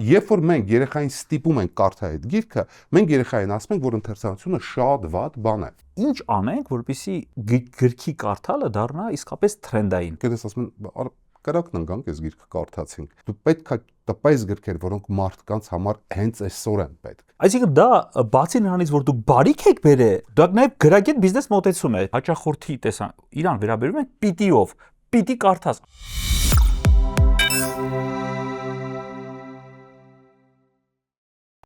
Երբ որ մենք երեխային ստիպում ենք կարդալ այդ գիրքը, մենք երեխային ասում ենք, որ ընթերցանությունը շատ վատ բան է։ Ինչ անենք, որպեսզի գրքի կարդալը դառնա իսկապես թրենդային։ Գիտես, ասում են, կրակն ընկանք այս գիրքը կարդացինք։ Դու պետք է տպես գրքեր, որոնք մարդկանց համար հենց այսօր են պետք։ Այսինքն դա բացի նրանից, որ դուք բարիք եք բերել, դա նաև գրագետ բիզնես մոտեցում է։ Հաճախորդի տեսան, իրան վերաբերում են պիտիով, պիտի կարդաս։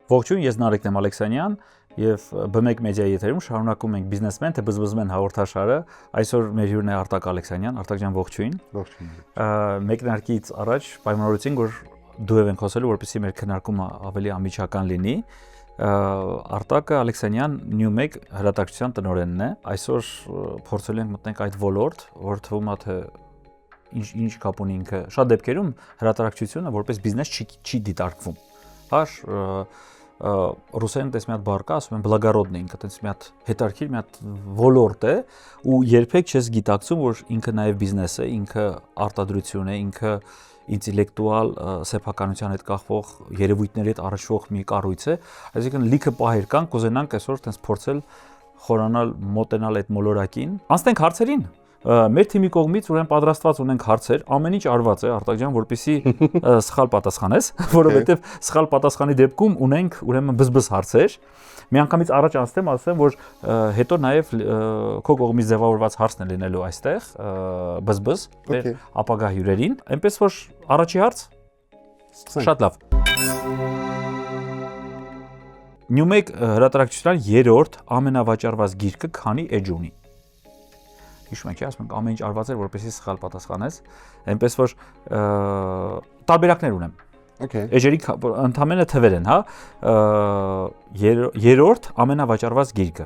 Ողջույն, ես Նարեկ Ալեքսանյան եւ B1 մեդիայի եթերում շարունակում ենք բիզնեսմեն թե բզբզմեն հաղորդաշարը։ Այսօր մեր հյուրն է Արտակ Ալեքսանյան։ Արտակ ջան, ողջույն։ Ողջույն։ Մեկնարկից առաջ պայմանավորեցինք, որ դու եւ ենք խոսելու, որպեսզի մեր քննարկումը ավելի անմիջական լինի։ Արտակը Ալեքսանյան Newmeg հրատարակչության տնօրենն է։ Այսօր փորձելու ենք մտնենք այդ ոլորտ, որ թվում է թե ինչ կապ ունի ինքը։ Շատ դեպքերում հրատարակչությունը որպես բիզնես չի դիտարկվում։ Ռուսերեն տես մի հատ բառ կա, ասում են բլագարոդն է, ինքը տես մի հատ հետարքիր, մի հատ ոլորտ է ու երբեք չես գիտակցում, որ ինքը նաև բիզնես է, ինքը արտադրություն է, ինքը ինտելեկտուալ սեփականության հետ կախվող երևույթների հետ առնչվող մի կառույց է, այսինքն լիքը պահեր կան, կուզենանք այսօր տես փորձել խորանալ, մոտենալ այդ մոլորակին։ Անցնենք հարցերին։ Մեր թիմի կողմից ուրեմն պատրաստված ունենք հարցեր, ամեն ինչ արված է, Արտակ ջան, որպեսզի սխալ պատասխանես, որովհետև սխալ պատասխանի դեպքում ունենք ուրեմն բզբզ հարցեր։ Միանգամից առաջ անցնեմ, ասեմ, որ հետո նաև քո կողմից ձևավորված հարցն է լինելու այստեղ, բզբզ, մեր ապագա հյուրերին, այնպես որ առաջի հարց։ Շատ լավ։ Newmeg հրատարակչության երրորդ ամենավաճառված գիրքը քանի էջ ունի։ Հիշում եք, ասում ենք ամեն ինչ արված էր, որպեսզի սխալ պատասխանես, այնպես որ տարբերակներ ունեմ։ Էջերի ընդամենը թվեր են, հա, երրորդ ամենավաճառված գիրքը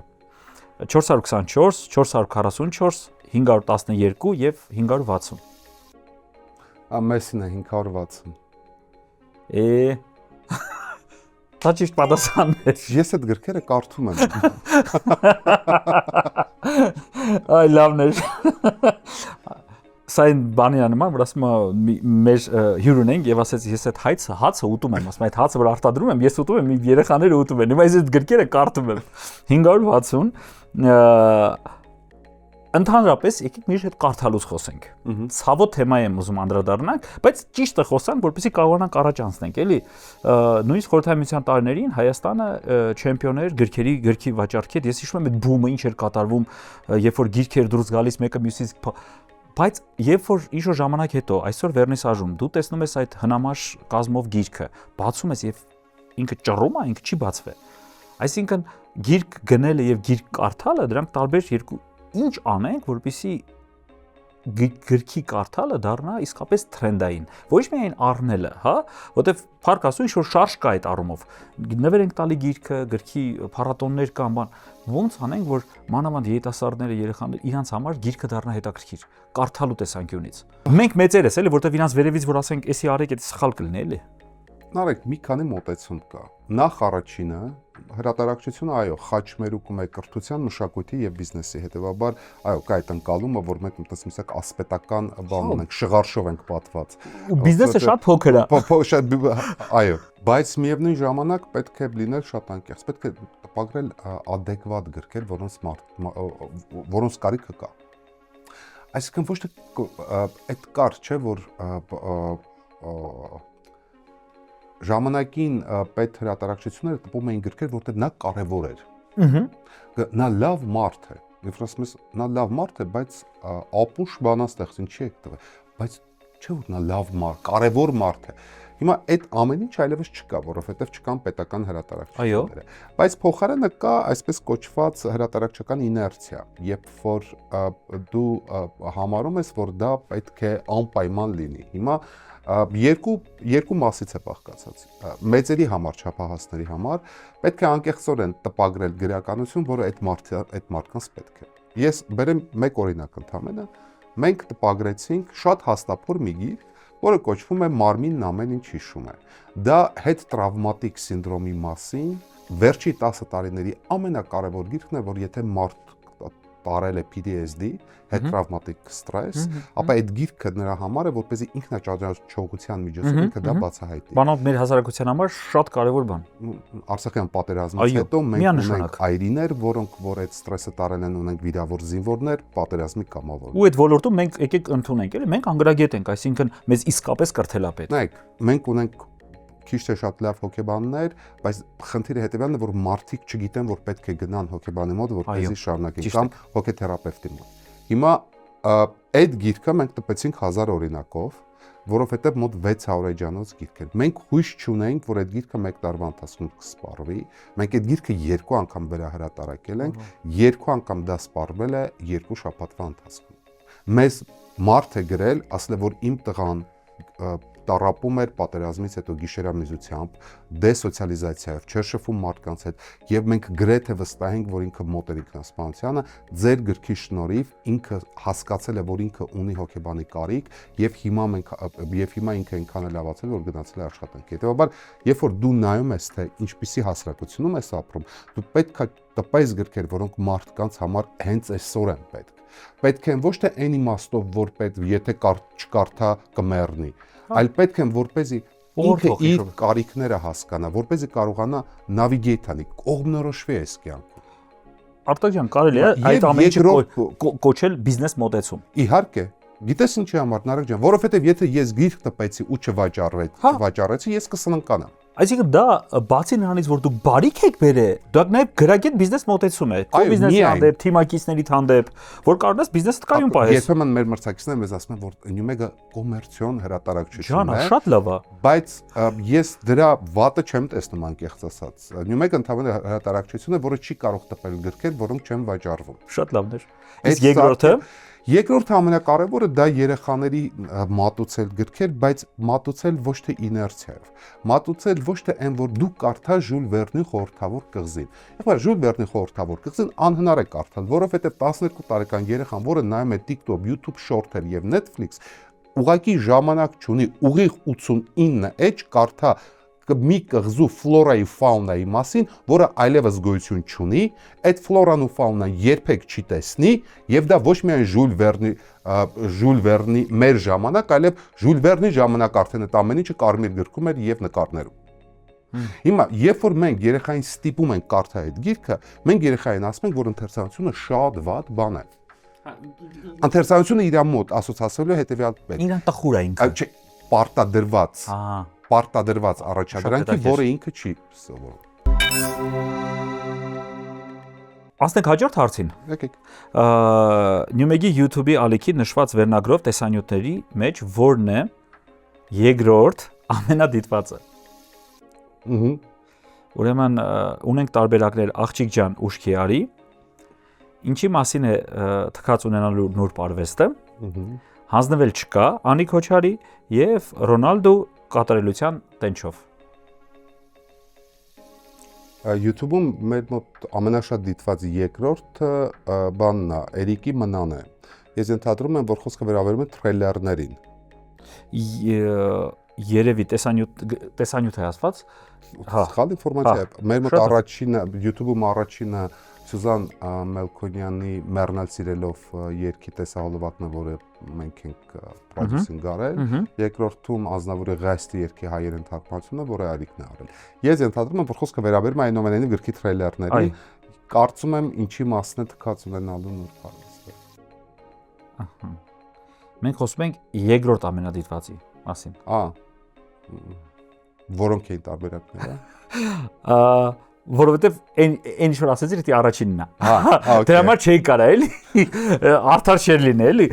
424, 444, 512 եւ 560։ Մեսին է 560։ Դա ճիշտ պատասխանն է։ Ես այդ գրքերը կարդում եմ։ Այ լավն է։ Սա այն բանի նման, որ ասում մեր հյուր ունենք եւ ասեց ես այդ հացը ուտում եմ, ասում այդ հացը որ արտադրում եմ, ես ուտում եմ, երեխաները ուտում են։ Հիմա ես այդ գրքերը կարդում եմ։ 560 Ընդհանրապես եկեք մի հետ կարդալուց խոսենք։ Ցավոտ թեմա եմ ուզում անդրադառնանք, բայց ճիշտը խոսանք, որպեսզի կարողանանք առաջ անցնենք, էլի։ Նույնիսկ խորհրդային տարիներին Հայաստանը չեմպիոն էր գրքի վաճառքի հետ։ Ես հիշում եմ այդ բումը ինչ էր կատարվում, երբ որ գիրքեր դուրս գալիս մեկը մյուսից, բայց երբ որ ինչ-որ ժամանակ հետո, այսօր վերնիսաժում դու տեսնում ես այդ հնամաշ կազմով գիրքը, բացում ես եւ ինքը ճռում է, ինքը չի բացվել։ Այսինքն գիրք գնելը եւ գիրք կարդալը դրանք տարբեր երկու Ինչ անենք, որպեսզի գրքի կարդալը դառնա իսկապես թրենդային, ոչ միայն առնելը, հա, որտեվ փառք Աստծո ինչ որ շարժ կա այդ առումով։ Նվեր ենք տալի գիրքը, գրքի փառատոններ կան, բան, ոնց անենք, որ մանավանդ երիտասարդները, երեխաները իրանց համար գիրքը դառնա հետաքրքիր, կարդալու տեսանկյունից։ Մենք մեծերս էլի, որտեվ իրանց վերևից որ ասենք, էսի արեք, դա սխալ կլինի, էլի։ Նարեկ, մի քանի մոտեցում կա։ Նախ առաջինը հրատարակչությունը, այո, խաչմերուկում է կրթության, մշակույթի եւ բիզնեսի, հետեւաբար, այո, կա այդ ընկալումը, որ մենք մտածում ասպետական բան ունենք, շղարշով ենք պատված։ Ու բիզնեսը շատ փոքր է։ Այո, բայց միևնույն ժամանակ պետք է լինել շատ անկեղծ, պետք է տպագրել adekvat գրքեր, որոնց կարիքը կա։ Այսինքն ոչ թե այդ կար չէ, որ ժամանակին պետ հրատարակչությունները տպում էին գրքեր, որտեղ նա կարևոր էր։ Նա լավ մարդ է։ Երբ ասում ես նա լավ մարդ է, բայց ապուշ բանաստեղծին չի եք տվել, բայց չէ որ նա լավ մարդ, կարևոր մարդ է։ Հիմա այդ ամեն ինչ այլևս չկա, որովհետև չկան պետական հրատարակչությունները։ Բայց փոխարենը կա այսպես կոչված հրատարակչական իներցիա, երբ որ դու համարում ես, որ դա պետք է անպայման լինի։ Հիմա երկու մասից է բաղկացած։ Մեծերի համար, չափահասների համար պետք է անկեղծորեն տպագրել գրականություն, որը այդ մարդկանց պետք է։ Ես բերեմ մեկ օրինակ ընդամենը, մենք տպագրեցինք շատ հաստափոր մի գիրք, որը կոչվում է Մարմինն ամեն ինչ հիշում է։ Դա հետտրավմատիկ սինդրոմի մասին վերջի 10 տարիների ամենակարևոր գիրքն է, որ եթե մարդ տարել է PTSD, հետտրավմատիկ ստրես, ապա այդ գիրքը նրա համար է, որպեսզի ինքնաճանաչողության միջոցով ինքը դա բացահայտի։ Բանալ մեր հասարակության համար շատ կարևոր բան։ Արցախյան պատերազմից հետո մենք ունենք այրիներ, որոնք որ այդ ստրեսը տարել են, ունենք վիրավոր զինվորներ, պատերազմի կամավոր։ Ու այդ ոլորտում մենք եկեք ընդունենք, էլի մենք անգրագետ ենք, այսինքն մեզ իսկապես կրթելապետ։ Նայեք, մենք ունենք քիչ թե շատ լավ հոգեբաններ, բայց խնդիրը հետևյալն է, որ մարդիկ չգիտեն, որ պետք է գնան հոգեբանի մոտ, որպեսզի շարունակեն կամ հոգեթերապևտի մոտ։ Հիմա այդ գիրքը մենք տպեցինք 1000 օրինակով, որովհետև մոտ 600 էջանոց գիրք է։ Մենք հույս չունենք, որ այդ գիրքը 1 տարվա ընթացքում կսպառվի։ Մենք այդ գիրքը 2 անգամ վերահրատարակել ենք, 2 անգամ դա սպառվել է 2 շաբաթվա ընթացքում։ Մեզ մարդ է գրել, ասել է, որ իմ տղան տարապում էր պատերազմից հետո գիշերամիզությամբ, դեսոցիալիզացիայով, չէր շփվում մարդկանց հետ, եւ մենք գրեթե վստահ ենք, որ ինքը մոտ էր ինքնասպանությանը, ձեր գրքի շնորհիվ ինքը հասկացել է, որ ինքը ունի հոգեբանի կարիք, եւ հիմա ինքը այնքան է լավացել, որ գնացել է աշխատանք։ Հետեւաբար, երբ որ դու նայում ես, թե ինչպիսի հասարակությունում ես ապրում, դու պետք է տպես գրքեր, որոնք մարդկանց համար հենց այսօր են պետք։ Պետք են ոչ թե այն իմաստով, որ պետք եթե չկարդա կմեռնի, այլ պետք են որպեսզի ինքը իր կարիքները հասկանա, որպեսզի կարողանա նավիգեյտ անի, կողմնորոշվի այս կյանքում։ Արտակ ջան, կարելի է այդ ամենը կոչել բիզնես մոդեցում։ Իհարկե, գիտես ինչի համար, Նարեկ ջան, որովհետև եթե ես գիրք տպեցի ու չվաճառեցի, ես կսննկանամ։ Այսինքն դա բացի նրանից, որ դուք բարիք եք բերել, դա նաև գրագետ բիզնես մոտեցում է, քո բիզնեսի հանդեպ, թիմակիցների հանդեպ, որ կարողանաս բիզնեսը կայուն պահես։ Երբեմն մեր մրցակիցները մեզ ասում են, որ Նյումեգը կոմերցիոն հրատարակչություն է։ Շատ լավ է։ Բայց ես դրա վատը չեմ տեսնում անկեղծ ասած։ Նյումեգը ընդհանրապես հրատարակչություն է, որը չի կարող տպել գրքեր, որոնք չեն վաճառվում։ Շատ լավն էր։ Իսկ երկրորդը Երկրորդը ամենակարևորը դա երեխաների մատուցել գրքեր, բայց մատուցել ոչ թե իներցիայով, մատուցել ոչ թե այն, որ դու կարդաս Ժյուլ Վերնի խորհրդավոր կղզին։ Եղբայր Ժյուլ Վերնի խորհրդավոր կղզին անհնար է կարդալ, որովհետև 12 տարեկան երեխան, որը նայում է TikTok, YouTube Short-եր եւ Netflix, ուղղակի ժամանակ չունի ուղիղ 89 էջ կարդա մի կղզու ֆլորայի ֆաունայի մասին, որը այլևս գոյություն չունի, այդ ֆլորան ու ֆաունան երբեք չի տեսնի, եւ դա ոչ միայն Ժյուլ Վերնի մեր ժամանակ, այլև Ժյուլ Վերնի ժամանակ արդեն այդ ամեն ինչը կարմիր գրքում էր եւ նկարներում։ Հիմա, երբ որ մենք երեխային ստիպում ենք կարդալ այդ գիրքը, մենք երեխային ասում ենք, որ ընթերցանությունը շատ վատ բան է։ Ընթերցանությունը իր մոտ ասոցիացվելու հետեւյալ պետք։ Իրան տխուր է ինքը։ Չէ, պարտադրված առաջադրանքի, որը ինքը չի սովորում։ Ասենք հաջորդ հարցին։ Եկեք։ Նյումեգի YouTube-ի ալիքի նշված վերնագրով տեսանյութերի մեջ որն է երկրորդ ամենադիտվածը։ Ուրեմն ունենք տարբերակներ Աղջիկ ջան ուշքի արի, ինչի մասին է թքած ունենալու նուրբ արվեստը, հանձնվել չկա Անի Քոչարի եւ Ռոնալդո կատարելության տենչով։ YouTube-ում մեր մոտ ամենաշատ դիտված երկրորդը բանն է, Էրիկի մնան է։ Ես ենթադրում եմ, որ խոսքը վերաբերում է թրեյլերներին։ Երևի տեսանյութ է ասված։ Սխալ ինֆորմացիա է։ Մեր մոտ առաջինը YouTube-ում առաջինը Սյուզան Մելքոնյանի Մեռնալ սիրելով երգի տեսահոլովակն է, որը մենք ենք պրոդյուսինգ արել, երկրորդում Ազնավուրի Ղայստի երգի հայերեն թարգմանությունը, որը Արիկն է արել։ Ես ենթադրում եմ, որ խոսքը վերաբերում է այնուամենայնիվ գրքի թրեյլերների, կարծում եմ ինչի մասն է թքած ունենալու նուրբ արվեստը։ Մենք խոսում ենք երկրորդ ամենադիտվածի մասին։ Որոնք էին տարբերակները։ Որովհետև այն ինչ որ ասեցի, դա առաջինն է։ Դրա համար չէի կարա էլի։ Արդար չէր լինի էլի։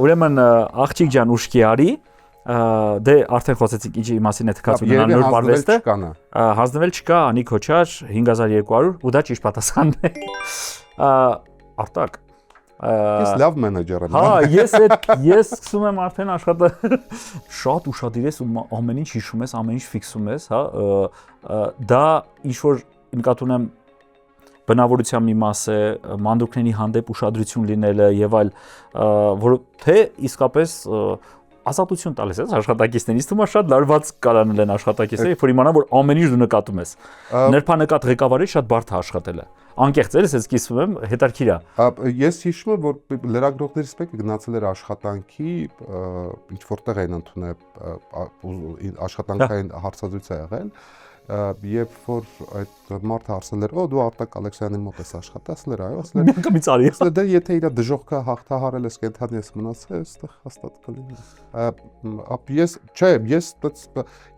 Ուրեմն Աղջիկ ջան ուշքի արի, դե արդեն խոսեցինք ինչի մասին է թքած ունենալու նոր արվեստը։ Հանձնվել չկա Անի Քոչար 5200 ու դա ճիշտ պատասխանն է։ Արտակ Ես լավ մենեջեր եմ։ Ես սկսում եմ արդեն աշխատել շատ ուշադիր ես ու ամեն ինչ հիշում ես, ամեն ինչ ֆիքսում ես, դա ինչ որ նկատի ունեմ բնավորության մի մաս է, մանրուքների հանդեպ ուշադրություն լինելը եւ այլ, որ թե իսկապես ազատություն տալիս ես աշխատակիցներից, թվում է շատ լարված կարանել են աշխատակիցները, որ իմանան, որ ամեն ինչ դու նկատում ես։ Նրբանկատ ղեկավարի շատ բարդ է աշխատելը։ Անկեղծ ես, ես կիսվում եմ, հետաքրքիր է։ Ես հիշում եմ, որ լրագրողներից մեկը գնացել էր աշխատանքի, ինչ որտեղ էին ընդունել աշխատանքային հարցազրույց է եղել, երբ որ այդ մարդը հարցել էր, դու Արտակ Ալեքսյանի մոտ ես աշխատել, ասել էր, այո, ասել էր, միանգամից արի։ ասել էր, դե եթե իր դժոխքը հաղթահարել ես, կենթանի ես մնացել, այստեղ հաստատ կլինի։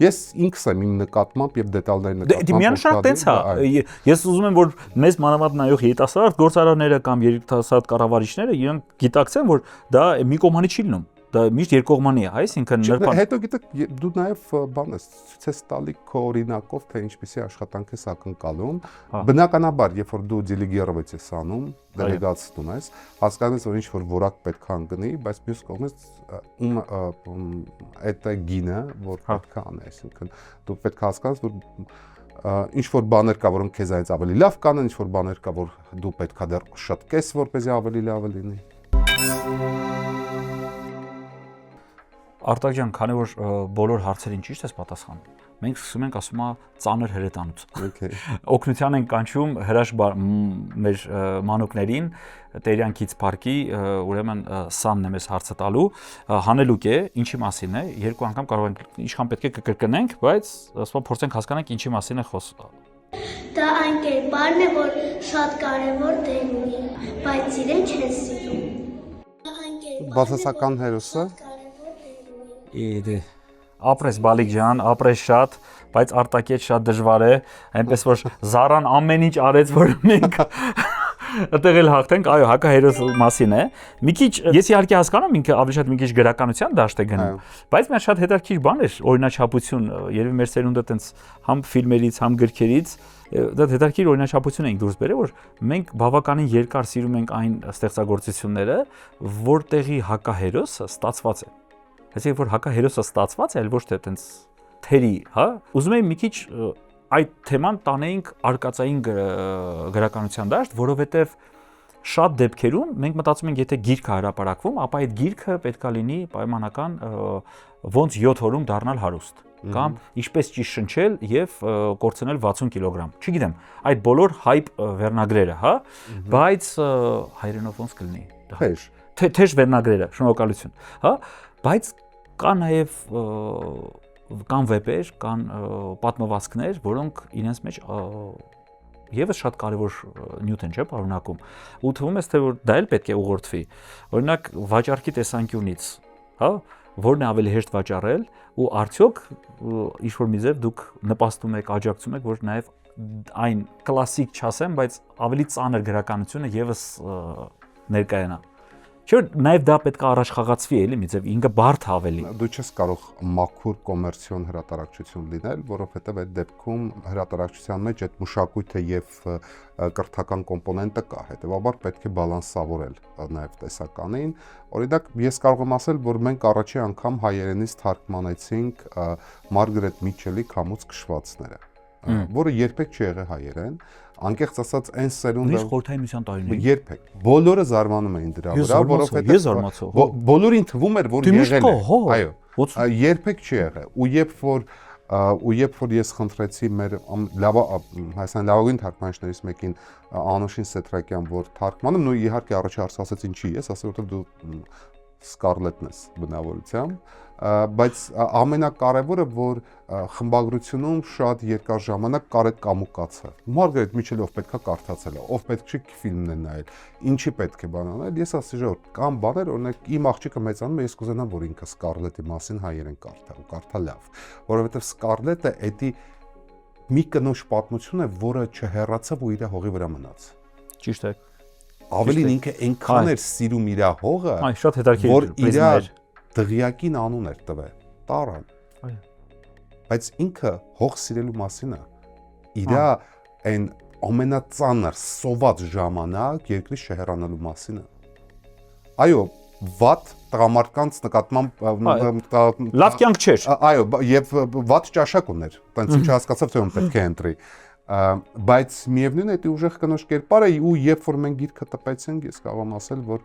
Ես ինքս եմ իմ նկատմամբ եւ դետալների նկատմամբ։ Դե միանշանակ տենց է։ Ես ուզում եմ, որ մեզ մանավանդ նայող երիտասարդ գործարանները կամ երիտասարդ կառավարիչները իրենք գիտակցեն, որ դա մի կողմանի չի լինում։ Դա միշտ երկկողմանի է, այսինքն նրբան։ Հետո գիտեք, դու նաև բան ես, ցույց տալի քո օրինակով, թե ինչպեսի աշխատանք ես ակնկալում։ Բնականաբար, երբ որ դու դիլեգիրovat ես անում, դելեգացնում ես, հասկանում ես, որ ինչ որ որակ պետք է անգնի, բայց մյուս կողմից այդ է գինը, որ պետք է անես, այսինքն դու պետք է հասկանաս, որ ինչ որ բաներ կա, որոնք քեզանից ավելի լավ կանեն, ինչ որ բաներ կա, որ դու պետք է դեռ շտկես, որպեսզի ավելի լավը լինի։ Արտակ ջան, քանի որ բոլոր հարցերին ճիշտ ես պատասխանում, մենք սկսում ենք ասում ծանր հրետանուց։ Օգնության ենք կանչում հրաշ մեր մանուկներին Տերյանքից парքի, ուրեմն Սամն է մեզ հարցը տալու, հանելուկ է, ինչի մասին է, երկու անգամ կարող ենք ինչքան պետք է կկրկնենք, բայց ասում փորձենք հասկանանք ինչի մասին է խոսքը։ Դա այն կերպարն է, որ շատ կարևոր դեր ունի, բայց իրեն չեն սիրում։ Բացասական հերոսը Իդե ապրես Բալիկ ջան, ապրես շատ, բայց Արտակի հետ շատ դժվար է, այնպես որ Զարան ամեն ինչ արեց, որ մենք այդտեղ էլ հաղթենք, այո, հակահերոս մասին է։ Մի քիչ ես իհարկե հասկանում ինքը ավելի շատ մի քիչ գրականության դաշտ է գնում, բայց մի շատ հետաքրքիր բան էր, օրինաչափություն, երևի մեր սերունդը տենց համ ֆիլմերից, համ գրքերից դա հետաքրքիր օրինաչափություն ենք դուրս բերել, որ մենք բավականին երկար սիրում ենք այն ստեղծագործությունները, որտեղի հակահերոսը ստացված է։ Այսինքն որ հակահերոսը ստացված է, այլ ոչ թե այտենց թերի, հա։ Ուզում եմ մի քիչ այդ թեման տանեինք արկածային գրականության դաշտ, որովհետև շատ դեպքերում մենք մտածում ենք, եթե գիրք է հրապարակվում, ապա այդ գիրքը պետքա լինի պայմանական ոնց 7 օրում դառնալ հարուստ կամ ինչպես ճիշտ շնչել եւ կորցնել 60 կիլոգրամ։ Չգիտեմ, այդ բոլոր հայպ վերնագրերը, հա, բայց հայերենով ոնց կլինի։ Թեժ վերնագրերը, շնորհակալություն, հա, բայց կա նաև կան վեպեր, կան պատմվածքներ, որոնք իրենց մեջ եւս շատ կարևոր նյութ են, չէ՞, պարունակում։ Ու թվում է, թե որ դա էլ պետք է ուղղորդվի։ Օրինակ, վաճառքի տեսանկյունից, հա, որն է ավելի հեշտ վաճառել ու արդյոք ինչ որ մի ձև դուք նպաստում եք, աջակցում եք, որ նաև այն կլասիկ չասեմ, բայց ավելի ծանր գրականությունը եւս ներկայանա։ Չէ՞ նաև դա պետք է առաջ խաղացվի, էլի մի ձև ինքը բարդ ավելի։ Դու չես կարող մաքուր կոմերցիոն հրատարակչություն լինել, որովհետև այդ դեպքում հրատարակչության մեջ այդ մշակույթը եւ կրթական կոմպոնենտը կա, հետեւաբար պետք է բալանսավորել նաև տեսականին։ Օրինակ, ես կարող եմ ասել, որ մենք առաջի անգամ հայերենից թարգմանեցինք Մարգարետ Միչելի Քամուց քշվածները, որը երբեք չի եղել հայերեն։ Անկեղծ ասած, այն սերունդը խորհրդային տարիներին երբեք բոլորը զարմանում էին դրա վրա, որովհետև բոլորին թվում էր, որ եղել է, այո, երբեք չի եղել։ Ու երբ որ ես խնդրեցի մեր Հայաստանի լավագույն թարգմանիչներից մեկին Անուշին Սետրակյան, որ թարգմանում, ու իհարկե առաջի հարցը ասեց ինչի ես, ասել որտեղ դու Սկարլետն ես բնավորությամբ, բայց ամենակարևորը, որ խմբագրությունում շատ երկար ժամանակ կար այդ կամուկացը։ Մարգարետ Միչելը ով պետքա կարդացել է, ով պետք չի ֆիլմն է նայել, ինչի պետք է բան անել։ Ես ասեցի, ժողովուրդ, կան բաներ, օրինակ իմ աղջիկը մեծանում է, ես կուզենամ, որ ինքը Սկարլետի մասին հայերեն կարդա ու կարդա լավ, որովհետև Սկարլետը էդի մի կնոջ պատմություն է, որը չհեռացավ ու իր հողի վրա մնաց։ Ճիշտ է։ Ավելին ինքը այնքան էր սիրում իր հողը, շատ հետաքրքիր որ իր դղյակին անուն էր տվել, Տարան։ Այո։ Բայց ինքը հող սիրելու մասին է։ Իր այն ամենածանր սոված ժամանակ երկրից չհեռանալու մասին է։ Այո, վատ տղամարդկանց նկատմամբ լավ կյանք չէր։ Այո, եւ վատ ճաշակ ուներ։ Տենց չհասկացավ, թե ում պետք է ընտրի։ Բայց միևնույն է, դա ուժեղ կնոջ կերպար է ու երբ որ մենք գիրքը տպեցինք, ես կարող եմ ասել, որ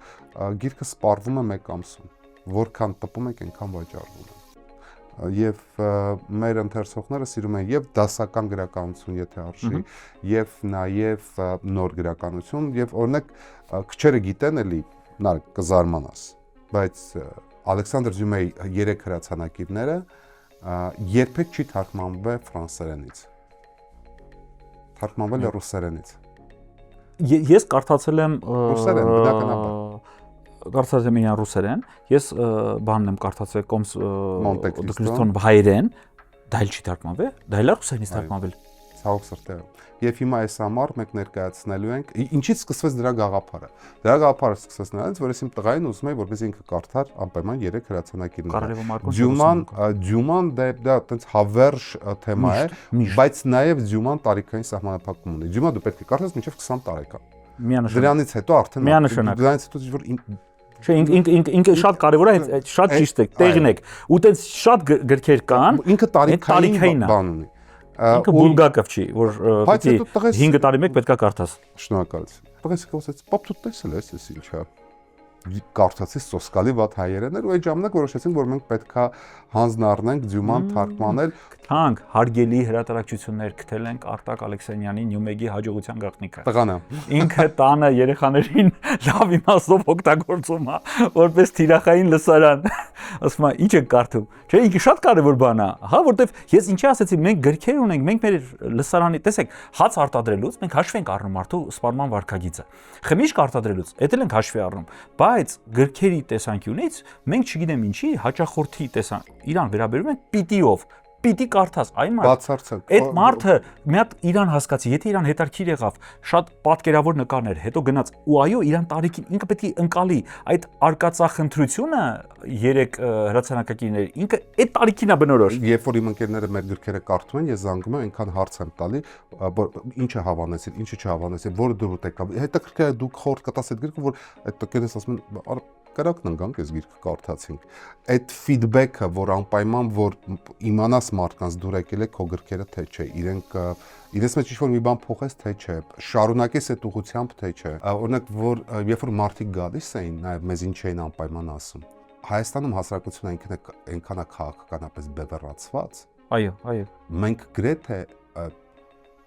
գիրքը սպառվում է 1 ամսում։ որքան տպում եք, այնքան վաճառվում են։ Եվ մեր ընթերցողները սիրում են եւ դասական գրականություն, եթե արժի, եւ նաեւ նոր գրականություն, եւ օրինակ քչերը գիտեն էլի, նա կզարմանաս, բայց Ալեքսանդր Դյումեի 3 հրացանակիրները երբեք չի թարգմանվել ֆրանսերենից։ Թարգմանվել է ռուսերենից։ Ես կարդացել եմ ռուսերեն, բնականաբար։ Կարդացել եմ իրան ռուսերեն, ես բանն եմ կարդացել կոմս Մոնտեկրիստոն հայերեն, դա էլ չի թարգմանվել, դա էլ ռուսերենից թարգմանվել։ Ցավոք սրտի։ Եվ հիմա այս համար մենք ներկայացնելու ենք, ինչից սկսվեց դրա գաղափարը։ Դրա գաղափարը սկսվեց նրանից, որ ես իմ տղային ուզում եի, որպես ինքը կարդար անպայման 3 հրացանակիրներ։ Դյուման դա այտենց հավերժ թեմա է, բայց նաև Դյուման տարիքային սահմանափակում ունի։ Դյումա դու պետք է կարդաս մինչև 20 տարեկան։ Դրանից հետո արդեն դրանից հետո որ Չէ, ինքը շատ կարևոր է, շատ ճիշտ է, տեղին եք։ Ու տենց շատ գրքեր կան, ինքը տարիքային բան ունի։ Ինքը Բուլգակով չի, որ պիտի 5 տարի մեկ պետքա կարդաս։ Շնորհակալություն։ Բայց ասեց, «Պապ, դու տեսել ես էս ինչա»։ Կարդացի սոսկալի վատ հայերեն էր ու այդ ժամանակ որոշեցինք, որ մենք պետքա հանձնառնենք Դյուման թարգմանել Թանկ, հարգելի հրատարակչություններ գտել ենք Արտակ Ալեքսանյանի Նյումեգի հաջողության գաղտնիքը։ Տղան է։ Ինքը տանը երեխաներին լավ իմաստով օգտագործում է, որպես թիրախային լսարան։ Ասում է, ինչ եք կարդում։ Չէ, ինքը շատ կարևոր բան է, հա, որտեվ ես ինչի ասացի, մենք գրքեր ունենք, մենք մեր լսարանի, տեսեք, հաց արտադրելուց մենք հաշվի ենք առնում մարդու սպառման վարքագիծը։ Խմիչք արտադրելուց, դա էլ ենք հաշվի առնում, բայց գրքերի տեսանկյունից մենք չգիտեմ ինչի հաճախորդի իրան վերաբերում ենք պիտիով պիտի կարդաս այն բացարձակ այդ մարդը մի հատ իրան հասկացի, եթե իրան հետարքիր եղավ, շատ պատկերավոր նկարներ, հետո գնաց ու այո, իրան տարիքին ինքը պետք է ընկալի այդ արկածախնդրությունը 3 հրացանակակիրներ, ինքը այդ տարիքին է բնորոշ։ Երբ որ իմ ընկերները մեր գրքերը կարդում են, ես զանգում եմ, այնքան հարց եմ տալի, ինչը հավանեցին, ինչը չհավանեցին, որը դուրս եկավ։ Հետաքրքիր է դուք խորտ կտաս այդ գրքը, որ այդ տկերս ասում են Կարակն ընկանք այս գիրքը կարդացինք։ Այդ ֆիդբեքը, որ անպայման որ իմանաս մարդկանց դուր եկել է քո գրքերը թե չէ, իրենց մեջ ինչ-որ մի բան փոխես թե չէ, շարունակես այդ ուղղությամբ թե չէ։ Օրինակ, որ երբ որ մարդիկ գալիս էին, նաև մեզ ինչ էին անպայման ասում։ Հայաստանում հասարակությունը այնքան է քաղաքականապես բևեռացված։ Այո։ Մենք գրեթե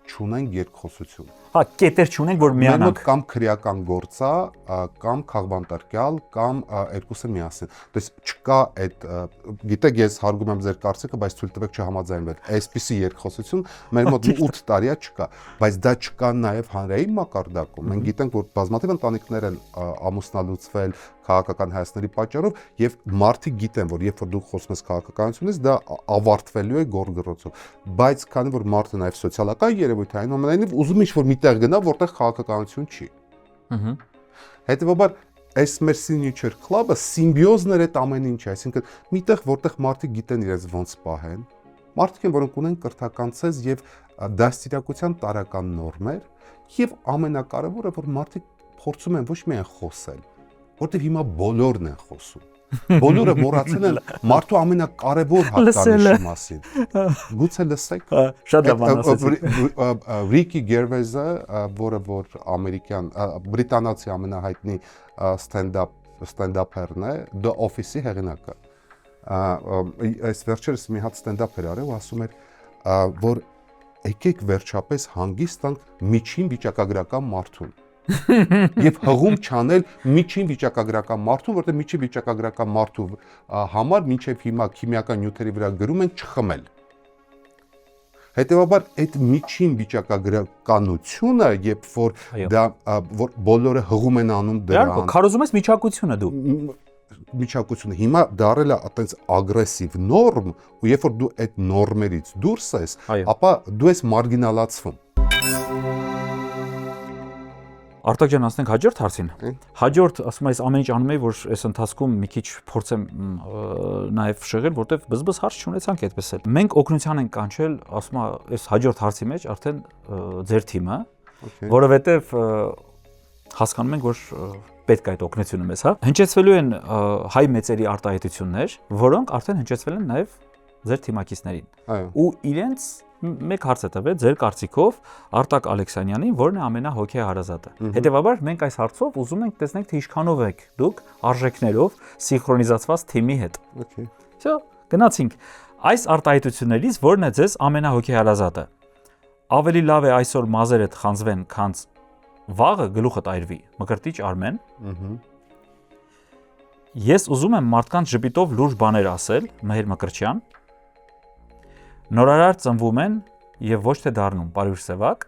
չունենք երկխոսություն։ Հա, կետեր չունենք, որ միանանք։ Կամ քրեական գործա, կամ քաղբանտարկյալ, կամ երկուսը միասին։ Դες չկա այդ, գիտեք, ես հարգում եմ ձեր կարծիքը, բայց ցույց տվեք չհամաձայնվել։ Այսպիսի երկխոսություն մեր մոտ 8 տարիա չկա, բայց դա չկա նաև հանրային մակարդակում։ Մենք գիտենք, որ բազմաթիվ ընտանիքներ են ամուսնալուծվել քաղաքական հայացքների պատճառով եւ մարդիկ գիտեն, որ երբ որ դու խոսում ես քաղաքականությունից, դա ավարտվելու է գորգռոցով։ Բայց քանի որ մարդը նաև սոցիալական երևույթ է, այնուամենայնիվ ուզում է ինչ-որ միտեղ գնա, որտեղ քաղաքականություն չի։ Հետևաբար այս մեր signature club-ը սիմբիոզն էր այդ ամեն ինչը, այսինքն միտեղ որտեղ մարդիկ գիտեն իրենց ոնց պահեն, մարդիկ են, որոնք ունեն կրթական ցեզ եւ դաստիարակության տարական նորմեր, եւ ամենակարևորը, որ մարդիկ փորձում են ոչ միայն խոսել, որտեղ հիմա բոլորն են խոսում։ Բոլորը մոռացել են մարդու ամենակարևոր հատկանիշի մասին։ Գուցե լսեք։ Շատ լավ ասեցիք։ Ռիկի Գերվեզը, որը որ ամերիկյան, բրիտանացի ամենահայտնի ստենդափերն է, The Office-ի հեղինակը։ Այս վերջերս մի հատ ստենդափ էր արել ու ասում էր, որ եկեք վերջապես հանգիստ տանք միջին վիճակագրական մարդուն։ Եվ հղում չանել միջին վիճակագրական մարդուն, որտեղ միջին վիճակագրական մարդու համար մինչև հիմա քիմիական նյութերի վրա գրում են չխմել։ Հետևաբար այդ միջին վիճակագրականությունը, երբ որ դա որ բոլորը հղում են անում դրան։ Քարոզում ես միջակությունը դու։ Միջակությունը հիմա դարել է այտենց ագրեսիվ նորմ, ու երբ որ դու այդ նորմերից դուրս ես, ապա դու ես մարգինալացվում։ Արտակ ջան, ասենք հաջորդ հարցին։ Հաջորդ, ասում եմ, այս ամեն ինչ անում եմ, որ այս ընթացքում մի քիչ փորձեմ նաև շեղել, որտեվ բզբզ հարց չունեցանք այդպես էլ։ Մենք օգնության ենք կանչել, ասում եմ, այս հաջորդ հարցի մեջ արդեն ձեր թիմը, որովհետև հասկանում ենք, որ պետք է այդ օգնությունը մեզ, հա։ Հնչեցվելու են հայ մեծերի արտահայտություններ, որոնք արդեն հնչեցվել են նաև ձեր թիմակիցներին։ Ու իրենց մեկ հարց է տվել ձեր կարծիքով Արտակ Ալեքսանյանին, որն է ամենահոգեհարազատը։ Հետևաբար մենք այս հարցով ուզում ենք տեսնենք, թե ինչքանով եք դուք արժեքներով սինխրոնիզացված թիմի հետ։ Okay. Всё, գնացինք։ Այս արտահայտություններից որն է ձեզ ամենահոգեհարազատը։ Ավելի լավ է այսօր մազերդ խանձվեն, քան վաղը գլուխդ այրվի։ Մկրտիչ Արմեն։ Ես ուզում եմ մարդկանց ժպիտով լուրջ բաներ ասել, Մհեր Մկրտչյան։ Նորարար ծնվում են եւ ոչ թե դառնում, Պարույր Սևակ։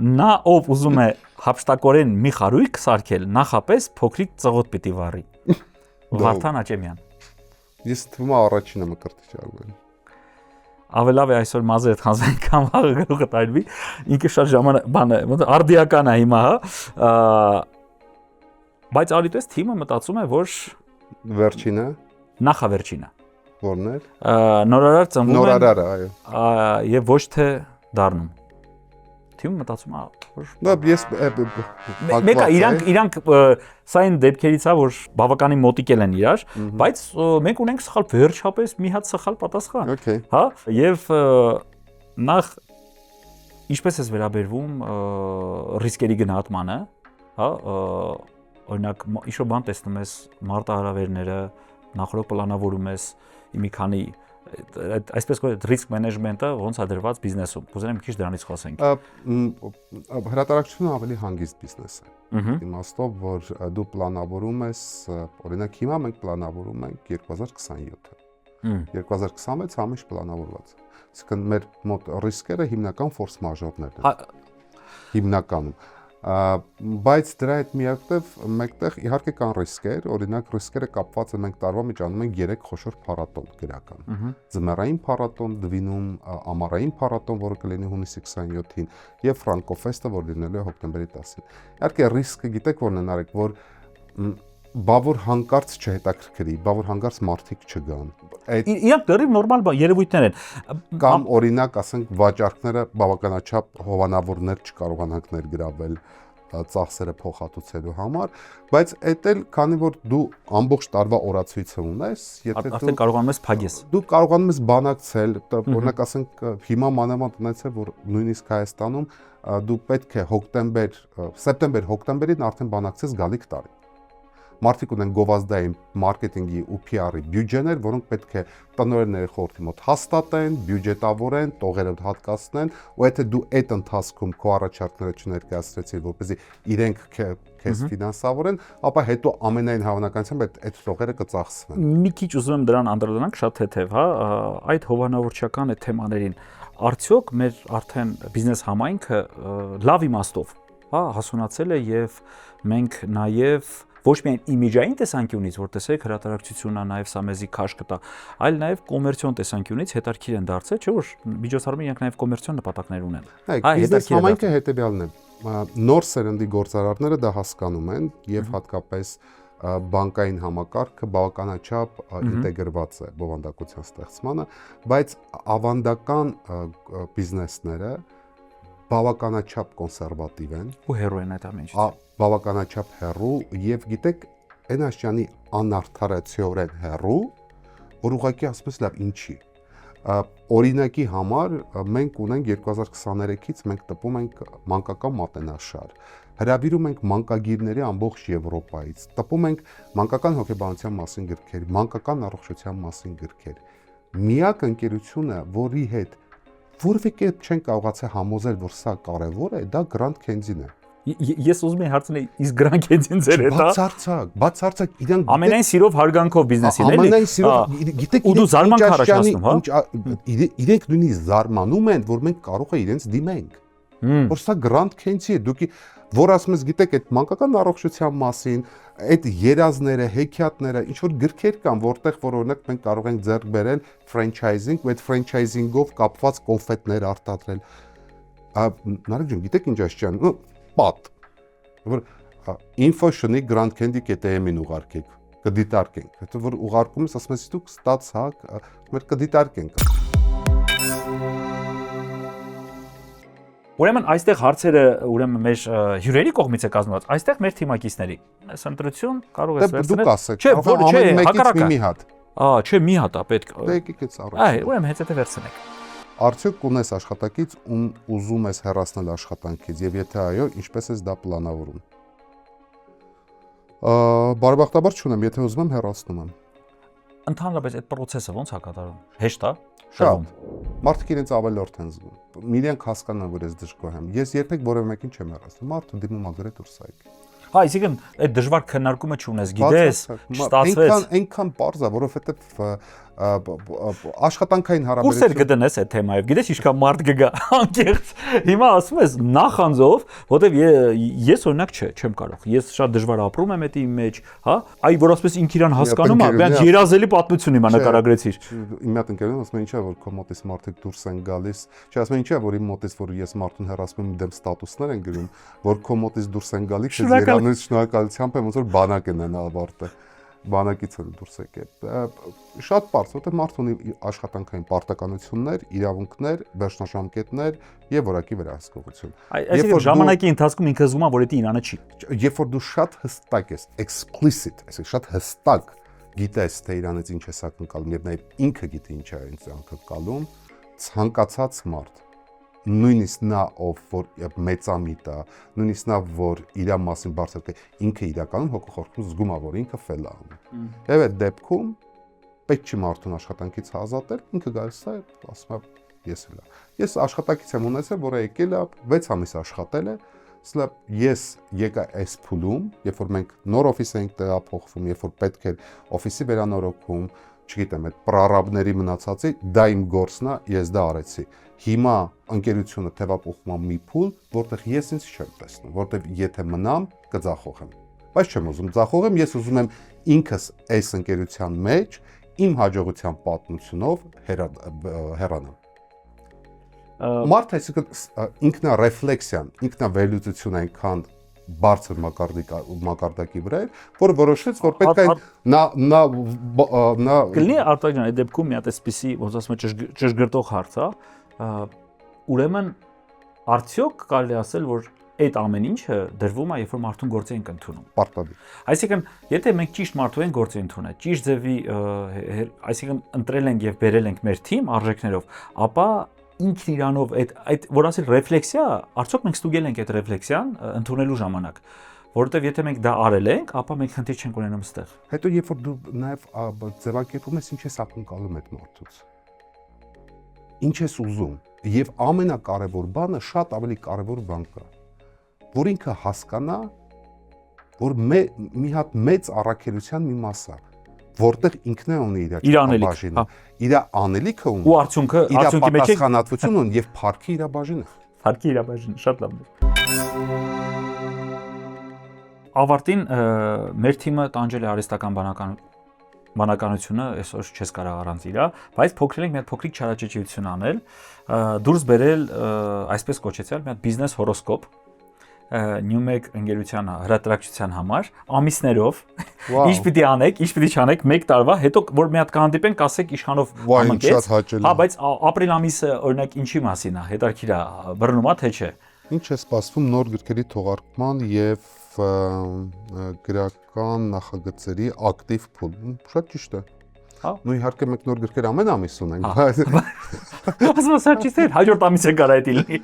Նա ով ուզում է հապշտակորեն մի խարույկ սարքել, նախապես փոքրիկ ծղոտ պիտի վառի։ Վարդան Աճեմյան։ Ես թվում է առաջինը Մկրտիչ Արմեն։ Ավելի լավ է այսօր մազերդ խանձվեն, կամ վաղը գլուխդ այրվի։ Ինքը շատ ժամանակ բան է, արդիական է հիմա, հա։ Բայց ալիտես թիմը մտածում է, որ Վերջինը նախավերջինը որն է։ Նորարար ծնվում են Նորարարը, այո։ եւ ոչ թե դառնում։ Թիմը մտածում է, որ Դա ես մեկը իրանք սա այն դեպքերից է, որ բավականին մոտիկել են իրար, բայց մենք ունենք սխալ վերջապես մի հատ սխալ պատասխան։ Okay. Հա, եւ նախ ինչպես է վերաբերվում ռիսկերի գնահատմանը, հա, օրինակ ինչ-որ բան տեսնում ես մարտահրավերները, նախորդ պլանավորում ես մի քանի այսպես կոչված ռիսկ մենեջմենտը ոնց է դրված բիզնեսում։ Կուզենամ մի քիչ դրանից խոսենք։ Հրատարակությունը ավելի հանգիստ բիզնես է։ Իմաստով, որ դու պլանավորում ես, օրինակ հիմա մենք պլանավորում ենք 2027-ը։ 2026 ամիշ պլանավորված է։ Այսինքն մեր մոտ ռիսկերը հիմնական ֆորս մաժորներն են։ Հիմնականում բայց դրա հետ մեկտեղ իհարկե կան ռիսկեր, օրինակ ռիսկերը կապված են մենք տարվա մեջ անում ենք 3 խոշոր փառատոն գրական։ Ձմեռային փառատոն, Դվինում ամառային փառատոն, որը կլինի հունիսի 27-ին, եւ Ֆրանկոֆեստը, որը լինելու է հոկտեմբերի 10-ին։ Իհարկե ռիսկը գիտեք որն են արեք, որ բավոր հանկարծ չհետաքրքրի, բավոր հանկարծ մարդիկ չգան։ Իրանք դեռ նորմալ երևույթներ են։ Կամ օրինակ, ասենք, վաճառքները բավականաչափ հովանավորներ չկարողանանք ներգրավել ծախսերը փոխհատուցելու համար, բայց էդ էլ քանի որ դու ամբողջ տարվա օրացույցը ունես, եթե դու կարողանում ես փագես։ Դու կարողանում ես բանակցել, օրինակ ասենք, հիմա մանավանդ ունեցել, որ նույնիսկ Հայաստանում դու պետք է սեպտեմբեր-հոկտեմբերին արդեն բանակցես գալիք տարի։ Մարդիկ ունեն գովազդային մարքեթինգի ու PR-ի բյուջեներ, որոնք պետք է տնօրենների խորհրդի մոտ հաստատեն, բյուջետավորեն, տողերը հատկացնեն, ու եթե դու այդ ընթացքում քո առաջարկները չներկայացրեցիր, որպեսզի իրենք քեզ ֆինանսավորեն, ապա հետո ամենայն հավանականությամբ այդ տողերը կծախսվեն։ Մի քիչ ուզում եմ դրան անդրադառնանք շատ թեթև, հա, այդ հովանավորչական այդ թեմաներին։ Արդյոք մեր արդեն բիզնես համայնքը լավ իմաստով, հա, հասունացել է եւ մենք նաեւ ոչ միայն իմիջային տեսանկյունից, որ տեսեք հրատարակչությունն է, նաև սա մեզի քաշ կտա, այլ նաև կոմերցիոն տեսանկյունից հետաքրքիր են դարձել, չէ՞ որ միջոցառումը իրանք նաև կոմերցիոն նպատակներ ունեն։ Բիզնես համայնքը հետեւյալն է։ Նոր սերնդի գործարարները դա հասկանում են եւ հատկապես բանկային համակարգը բավականաչափ ինտեգրված է բովանդակության ստեղծմանը, բայց ավանդական բիզնեսները բավականաչափ կոնսերվատիվ են ու հեռու են այդ ամեն ինչից։ Բավականաչափ հեռու եւ գիտեք այն աշճանի անարդարացիորեն հեռու, որ ուղղակի ասես լավ ինչի։ Օրինակի համար մենք ունենք 2023-ից մենք տպում ենք մանկական մատենաշար, հրավիրում ենք մանկագիրների ամբողջ Եվրոպայից, տպում ենք մանկական հոգեբանության մասին գրքեր, մանկական առողջության մասին գրքեր։ Միակ ընկերությունը, որի հետ որևէ կերպ չեն կարողացել համոզել, որ սա կարևոր է, դա Grand Candy-ն է։ Ես ուզում եմ հարցնել, իսկ Grand Candy-ն ձեր հետ է։ Բացարձակ, իրանք ամենայն սիրով հարգանքով բիզնեսին էլի։ Ամենայն սիրով, գիտեք, ու դու զարմանք առաջացնում, հա։ Իրենք նույնիսկ զարմանում են, որ մենք կարող է իրենց դիմենք։ Որ սա Grand Candy է, դուք որ ասում ես, գիտեք, այդ մանկական առողջության մասին, այդ երազները, հեքիաթները, ինչ որ գրքեր կան, որտեղ որ օրինակ մենք կարող ենք ձեռք բերել ֆրանչայզինգ, ու այդ ֆրանչայզինգով կապված կոնֆետներ արտադրել։ Նարեկ ջան, գիտեք ինչ աշճան, պատ, որ info.shni Grand Candy.am-ին ուղարկեք, կդիտարկենք։ Հետո որ ուղարկում ես, ասում ես դուք ստացակ, մեր կդիտարկենք։ Ուրեմն այստեղ հարցերը ուրեմն մեր հյուրերի կողմից է կազմված, այստեղ մեր թիմակիցների։ Այս ընտրություն կարող ես վերցնել։ Դուք ասեք, չէ, հակառակը։ Չէ, մի հատ է պետք։ Դե եկեք այս առաջինը։ Ուրեմն հենց դա վերցնենք։ Արդյոք ունես աշխատակից, ում ուզում ես հեռացնել աշխատանքից, եւ եթե այո, ինչպես ես դա պլանավորում։ Բարեբախտաբար չունեմ, եթե ուզում եմ հեռացնում եմ։ Ընդհանրապես այդ process-ը ոնց է կատարվում։ Հեշտ է։ Շատ։ Մարդիկ իրենց ավելորդ են զգում։ Իրենք հասկանան, որ ես դժգոհ եմ։ Ես երբեք որևէ մեկին չեմ հեռացնում։ Մարդը դիմում է գրեթե դուրս այգի։ Այսինքն այդ դժվար քննարկումը չունես, գիտես, չստացվեց։ Այնքան པարզ է, որովհետեւ աշխատանքային Կուրսեր հարաբերություն գտնես այդ թեմայով, գիտես ինչքան մարդ կգա անկեղծ։ Հիմա ասում ես նախանձով, որտեվ ես օրինակ չեմ կարող։ Ես շատ դժվար ապրում եմ այդ իմ մեջ, հա։ Այ որ ասես ինք իրան հասկանում է, բան երազելի պատմություն հիմա նկարագրեցիր։ Իմ մոտ ընկերներն ասում են ինչա որ քո մոտից մարդիկ դուրս են գալիս։ Չէ, ասում են ինչա որ իմ մոտից որ ես մարդուն հեռացնում եմ դեմ ստատուսներ են գրում, որ քո մոտից դուրս են գալիս, ես երանից շնորհակալությամբ եմ ոնց որ բանակ են ավարտը։ Բանակից էլ դուրս եկել։ Շատ པարզ, որտեղ մարդը ունի աշխատանքային պարտականություններ, իրավունքներ, վերջնաժամկետներ եւ որակի վերահսկողություն։ Այսինքն ժամանակի ընթացքում ինքը զգում է, որ դա իրանը չի։ Երբ որ դու շատ հստակ ես, explicit, այսինքն շատ հստակ գիտես, թե իրանից ինչ ես ակնկալում եւ նաեւ ինքը գիտի ինչ է ինձ ակնկալում, ցանկացած մարդ նույնիսկ նա ով որ մեծամիտ է, նույնիսկ նա որ իր մասին բարձր է, ինքը իրականում հոգոխորքում զգում է որ ինքը ֆել է անում։ Եվ այդ դեպքում պետք չի մարդուն աշխատանքից ազատել, ինքը գալիս է, ասում է ես էլ։ Ես աշխատակից եմ ունեցել, որը եկել է 6 ամիս աշխատել է, սա ես եկա այս փուլում, երբ որ մենք նոր օֆիս ենք տեղափոխվում, երբ որ պետք է օֆիսի վերանորոգում, չգիտեմ, այդ պրարաբների մնացածի, դա իմ գործն է, ես դա արեցի։ Հիմա ընկերությունը թևապոխում է մի փուլ, որտեղ ես ինձ չեմ տեսնում, որտեղ եթե մնամ, կձախողեմ։ Բայց չեմ ուզում ձախողեմ, ես ուզում եմ ինքս այս ընկերության մեջ իմ հաջողության պատմությունով հեռանամ։ Մարդը այսինքն ինքնարեֆլեքսիան, ինքնավերլուծությունը այնքան բարձր մակարդակի վրա է, որ որոշեց, որ պետք է նա կլինի արտաքին այդ դեպքում մի հատ էսպիսի, ոնց ասում եմ, ճշգրտող հարց է, ուրեմն արդյոք կարելի ասել, որ այդ ամեն ինչը դրվում է, երբ որ մարդուն գործի ենք ընդունում։ Պարտադիր։ Այսինքն, եթե մենք ճիշտ մարդու ենք գործի ընդունել, ճիշտ ձևի, այսինքն ընտրել ենք եւ բերել ենք մեր թիմ արժեքներով, ապա ինքն իրանով այդ որ ասել ռեֆլեքսիա, արդյոք մենք ստուգել ենք այդ ռեֆլեքսիան ընդունելու ժամանակ, որովհետեւ եթե մենք դա արել ենք, ապա մենք խնդիր չենք ունենում այստեղ։ Հետո երբ որ դու նաեւ ձևակերպում ես ինչ ես ակնկալում այդ մարդուց։ Ինչ ես ուզում, եւ ամենակարևոր բանը շատ ավելի կարևոր բան կա, որ ինքը հասկանա, որ մի հատ մեծ առաքելության մի մաս է, որտեղ ինքն է ունի իր բաժինը, իր անելիքը ունի, ու արդյունքը արդյունքի մեջ պատասխանատվություն ունի եւ փառքի իր բաժինը։ Փառքի իր բաժինը, շատ լավ։ Ավարտին մեր թիմը տանջել է արհեստական բանականությունը, այսօր չես կարող առանց իրա, բայց փոքրել ենք մի հատ փոքրիկ չարաճճիություն անել, դուրս բերել այսպես կոչեցյալ մի հատ բիզնես հորոսկոպ Newmeg ընկերության հրատարակչության համար ամիսներով ինչ պիտի անեք, ինչ պիտի չանեք 1 տարվա, հետո որ մի հատ կհանդիպենք, ասեք իշխանով ամենքից։ Հա, բայց ապրիլ ամիսը օրինակ ինչի մասին է, հետաքրքիր է, բռնում է թե չէ։ Ինչ է սպասվում նոր գրքերի թողարկման եւ գրական նախագծերի ակտիվ փուլ։ Շատ ճիշտ է։ Հա։ Նույն իհարկե մենք նոր գրքեր ամեն ամիս ունենք, բայց ասում եմ, շատ ճիշտ է, հաջորդ ամիսը կարա դա լինի։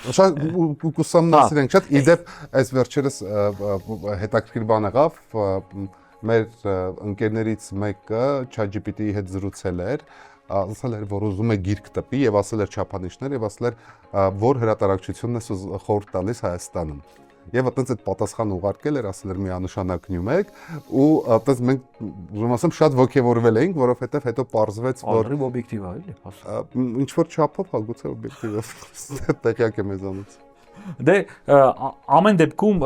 Շատ կուսամնասիրենք շատ իդեպ այս վերջերս հետաքրքիր բան եղավ մեր ընկերներից մեկը ChatGPT-ի հետ զրուցել էր ասել էր որ ուզում է գիրք տպի եւ ասել էր չափանիշներ եւ ասել էր որ հրատարակչությունն է խորհուրդ տալիս Հայաստանում եւ այդպես այդ պատասխան ուղարկել էր ասել էր միանշանակ Newmeg ու այդպես մենք ուզում ասեմ շատ ոգևորվել էինք որովհետեւ հետո պարզվեց որ օբյեկտիվ է էլի ինչ որ չափով հա գուցե օբյեկտիվ է տեղյակ է մեզանից Դե ամեն դեպքում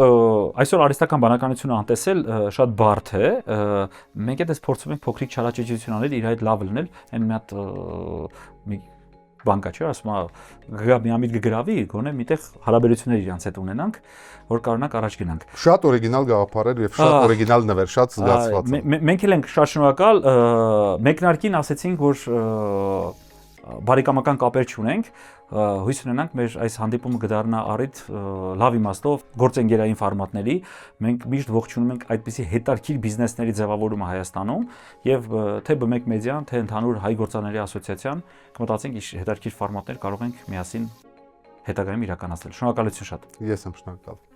այսօր արհեստական բանականությունը անտեսել շատ բարդ է մենք այդպես փորձում ենք փոքրիկ չարաճճիություն անել իր այդ լավ լինել այն մի հատ մի բանկա չէ ասում գա միամիտ կգրավի գոնե միտեղ հարաբերություններ իրանց հետ ունենանք որ կարողանանք առաջ գնանք շատ օրիգինալ գաղափարեր եւ շատ օրիգինալ նվեր շատ զգացված մենք էլ ենք շատ շնորհակալ մեկնարկին ասեցինք որ բարեկամական կապեր չունենք, հույս ունենանք մեր այս հանդիպումը կդառնա առիթ լավ իմաստով գործընկերային ֆորմատների, մենք միշտ ողջունում ենք այդպիսի հետարքիր բիզնեսների ձևավորումը Հայաստանում եւ թե B1 մեդիան, թե ընդհանուր հայ գործարանների ասոցիացիան կմտածենք հետարքիր ֆորմատներ կարող ենք միասին հետագայում իրականացնել։ Շնորհակալություն շատ։ Ես եմ շնորհակալ։